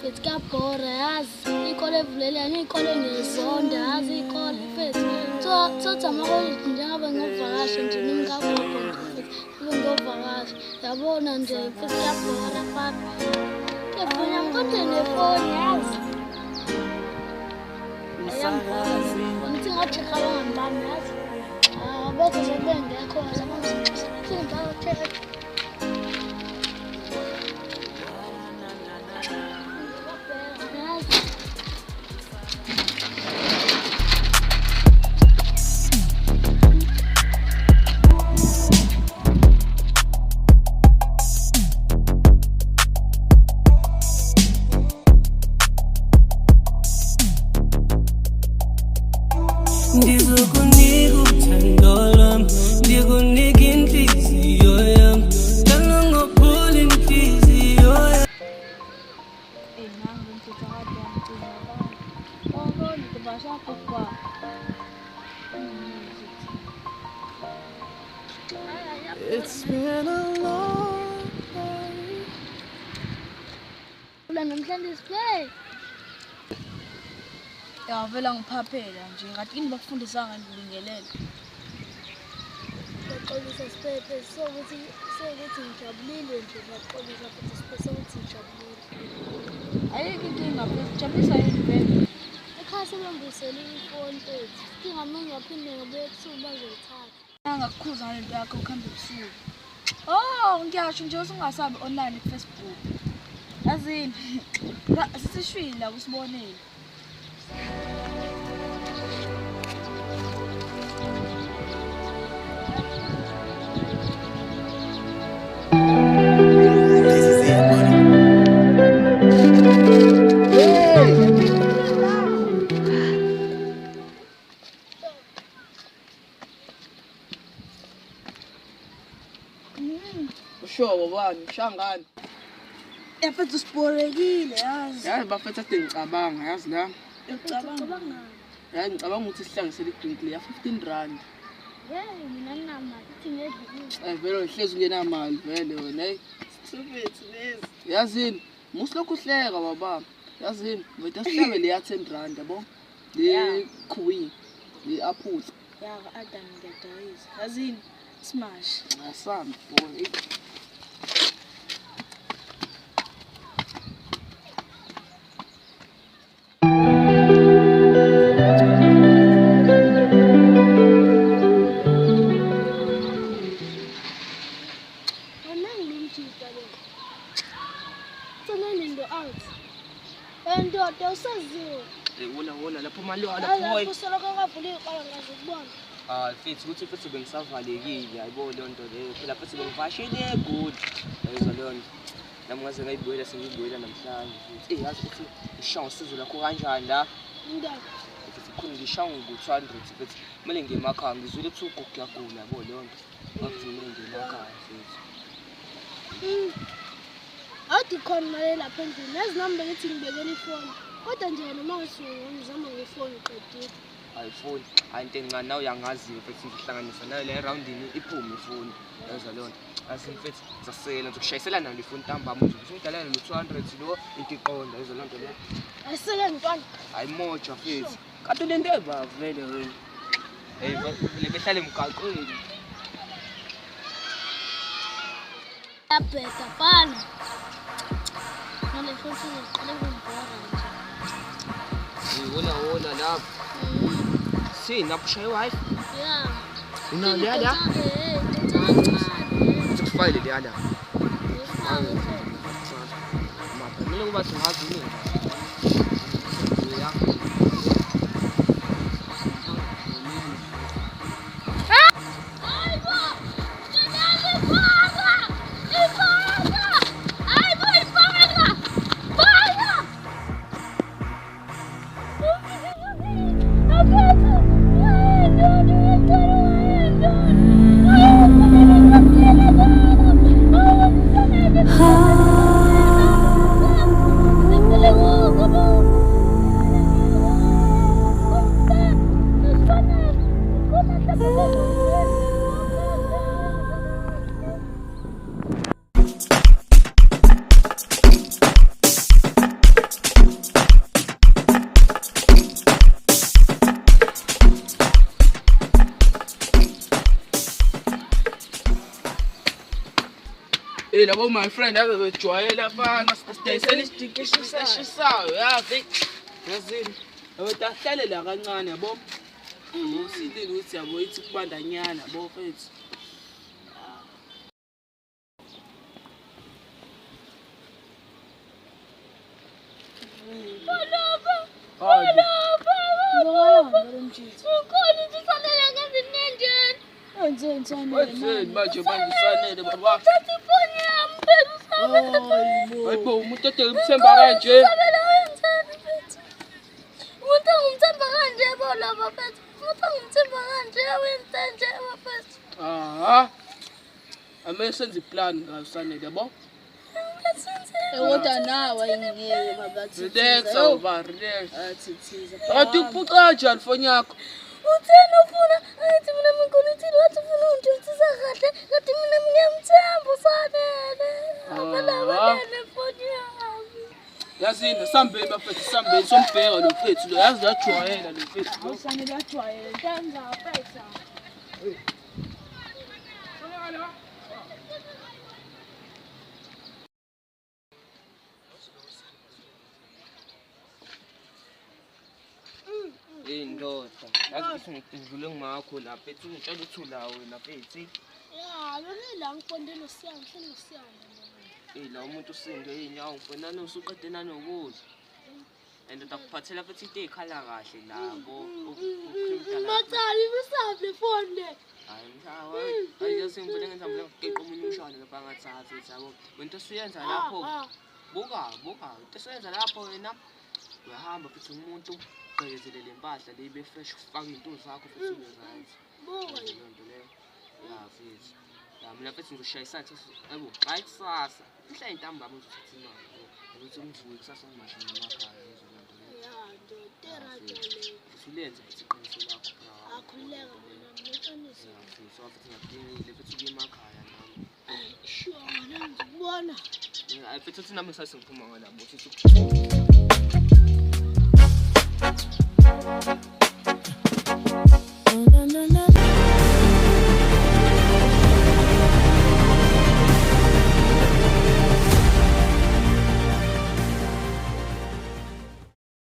Fethi kuyabhora yazi ikole evulelene ikole ngezonda yazi ikole fethi thothi amakolisi njengabe ngovakasha nje nimkagogo fethi kube ngovakasha yabona nje fethi kuyabhora papa kefuna kodwa nefoni yazi ayamfakazi ngithi ngacheka abangambami yazi abekho sebengekho sabamsithi ngawutheka Ndizokunika uthando lwami, ndikunika inhliziyo yami, njalo ngophula inhliziyo yami. Nangu mthetho kade yamcina baba ngibasha kokwa It's been a long day. Ula namhlanje siplay Yavela ngiphaphela nje ngathi kini bakufundisa ngalungelele. baxolisa sipepe sokuthi ngijabulile nje baxolisa futhi sipepe sokuthi ngijabulile Ayike inkinga phela jabulisa yini vele. ekhaya sebembusele ifoni tethu kingamenge yaphinde ngabuye ebusuku bazolithatha Angakukhuza ngale yakho ukuhamba ebusuku. Oh, ngiyasho nje usungasabi online kuFacebook. Yazini. Sisishwila usibonele. Ushobo bani shangani Yafethu siborekile yazi. yazi bafethu ade ngicabanga yazi la Ngicabanga. yazi ngicabanga ukuthi sihlangisele idrink le ya 15 rand mina nginamali ithi ngedlule vele ngihlezi ungenamali vele wena hey Sifethu lezi. yazini musilokhu uhleka baba yazini wethu sihlabe le ya 10 rand yabo le queen le apple Yaka Adam ngiyadayisa. Yazini smash. asami boy ndoda usaziwe wona lapho malwala boy kusoloko ngavula iqala ngaze kubona futhi futhi bengisavalekile hayibo le nto leyo phela futhi bengivashele good yayizwa leyo nto nami ngaze ngayibuyela sengiyibuyela namhlanje futhi yazi ukuthi ishawu sizo lakho kanjani la ngiyaphi futhi khona ngishawu ngo200 futhi kumele ngemakhaya ngizwile ukuthi ugogo yagula yabo leyo nto ngathi kumele ngemakhaya futhi awuthi khona imali lapha endlini nezinamba ngithi ngibekele ifoni kodwa nje noma ngizama ngefoni qedile iPhone ayinto encane nawe uyangaziyo futhi ngihlanganisa nayo le roundini iphume ifoni yayizwa leyo nto asimfethi zasela ngizokushayisela nayo ifoni ntambama ukuthi ngidalana no200 lo into iqonda yayizwa leyo nto le ayisele ntwana ayimoja futhi kanti lento eba vele wena hey le behlale emgaqweni abheka bana nale futhi ngiqale ngibhora nje wona lapho sina kushaya wifi yeah una lala ukufayile lala mapha mina kuba singazi nini ya Labo my friend ave bejwayela afana sidayisela isidinki eshishayo yazi. Yazini. Awutahlale la kancane yabo. Usilile uthi yabo ithi kubandanyana yabo mfethu. Manje bangisanele baba. Hayibo umuntu ede umthemba kanje. Ame senze iplan ngasanele yabo. Kodwa nawe ayingeke babathi. Relax awuba relax. Athi uphuca kanjani foni yakho? Uthena ufuna athi mina ngikhonithile wathi ufuna ungithisa kahle kanti mina ngiyamthemba usanele. Abala foni yami. Yazini sambeni bafethu sambeni sombheka lo mfethu lo yazi lajwayela lo mfethu. Awusanele ajwayele ntanza afetha. Ndoda, yazi ngidlule ngakho lapha ethi ngitshela uthula wena mfethu. Ya, yona la ngifondela usiyanga, hleli usiyanga. La umuntu usinde inyawo mfana nosuqede nanokudla. And utakuphathela futhi into ezikhala kahle labo. Matsali bisaphi phone le. Hayi mshawa, ayase ngifuna ngenza ngeqa umunye umshwana lapha ngathatha yabo. Wento suyenza lapho. Buka, into suyenza lapho wena. Uyahamba futhi umuntu ugezelele impahla le ibe fresh ufaka into zakho futhi ube right. Buka Lento leyo. Ya futhi. Ya mina futhi ngizoshayisa yabo, right sasa. Ihla intambama uzothatha imali. Ukuthi umvuke kusasa ngimashini emakhaya izolanda leyo. ya ndotera jole. Usulenza isiqiniso lakho bra. Akhuleka mina ngiqinisa. Ya futhi so futhi ngiyadingile futhi kuye emakhaya nami. Sure, ngizibona. Ya futhi uthi nami sasengiphuma ngalabo uthi